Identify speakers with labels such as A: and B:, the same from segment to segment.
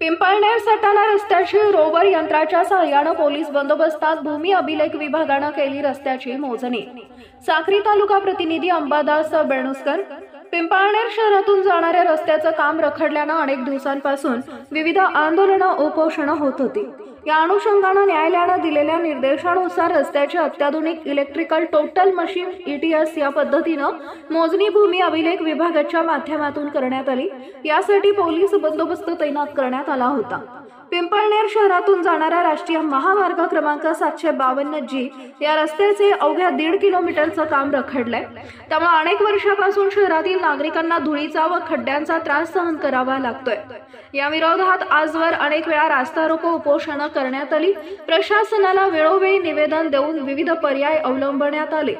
A: पिंपळनेर सटाणा रस्त्याची रोवर यंत्राच्या सहाय्याने पोलीस बंदोबस्तात भूमी अभिलेख विभागाने केली रस्त्याची मोजणी। साक्री तालुका प्रतिनिधी अंबादास बेणुसकर। पिंपळनेर शहरातून जाणाऱ्या रस्त्याचं काम रखडल्याने अनेक दिवसांपासून विविध आंदोलने उपोषणे होत होती। या अनुषंगाने न्यायालयाने दिलेल्या निर्देशानुसार रस्त्याचे अत्याधुनिक इलेक्ट्रिकल टोटल मशीन ETS या पद्धतीने मोजणी भूमी अभिलेख विभागाच्या माध्यमातून करण्यात आली। यासाठी पोलीस बंदोबस्त तैनात करण्यात आला होता। पिंपळनेर शहरातून जाणाऱ्या राष्ट्रीय महामार्ग क्रमांक 752G या रस्त्याचे अवघ्या 1.5 किलोमीटरचं काम रखडलंय। त्यामुळे अनेक वर्षापासून शहरातील नागरिकांना धुळीचा व खड्ड्यांचा त्रास सहन करावा लागतोय। या विरोधात आजवर अनेक वेळा रास्ता रोको उपोषणे करण्यात आली। प्रशासनाला वेळोवेळी निवेदन देऊन विविध पर्याय अवलंबण्यात आले।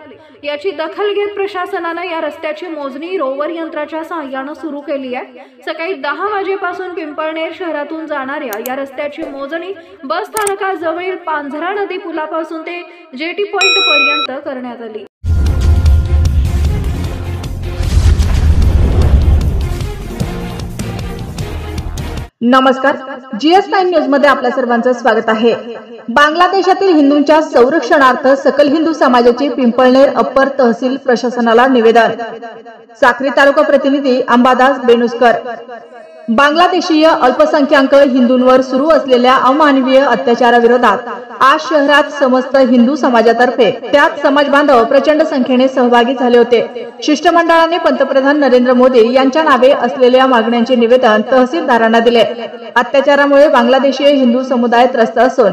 A: याची दखल घेत प्रशासनाने या रस्त्याची मोजणी रोवर यंत्राच्या सहाय्याने सुरू केली आहे। सकाळी 10 वाजेपासून पिंपळनेर शहरातून जाणाऱ्या या रस्त्याची मोजणी बस स्थानकाजवळील पांझरा नदी पुलापासून ते जेटी पॉइंट पर्यंत करण्यात आली।
B: नमस्कार, GS9 न्यूज मध्ये आपल्या सर्वांचं स्वागत आहे। बांगलादेशातील हिंदूंच्या संरक्षणार्थ सकल हिंदू समाजाचे पिंपळनेर अप्पर तहसील प्रशासनाला निवेदन। साक्री तालुका प्रतिनिधी अंबादास बेणुसकर। बांगलादेशीय अल्पसंख्याक हिंदूंवर सुरू असलेल्या अमानवीय अत्याचाराविरोधात आज शहरात समस्त हिंदू समाजातर्फे त्यात समाज बांधव प्रचंड संख्येने सहभागी झाले होते। शिष्टमंडळाने पंतप्रधान नरेंद्र मोदी यांच्या नावे असलेल्या मागण्यांचे निवेदन तहसीलदारांना दिले। अत्याचारामुळे बांगलादेशीय हिंदू समुदाय त्रस्त असून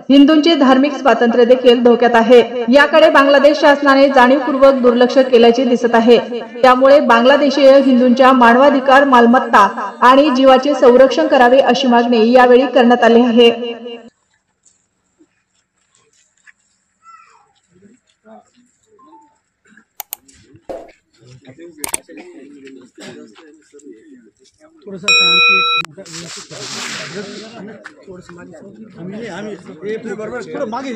B: हिंदूंचे धार्मिक स्वातंत्र्य देखील धोक्यात आहे। याकडे बांगलादेश शासनाने जाणीवपूर्वक दुर्लक्ष केल्याचे दिसत आहे। त्यामुळे बांगलादेशीय हिंदूंच्या मानवाधिकार, मालमत्ता आणि जीवाचे संरक्षण करावे अशी मागणी यावेळी करण्यात आली आहे।
C: थोड़ा मागे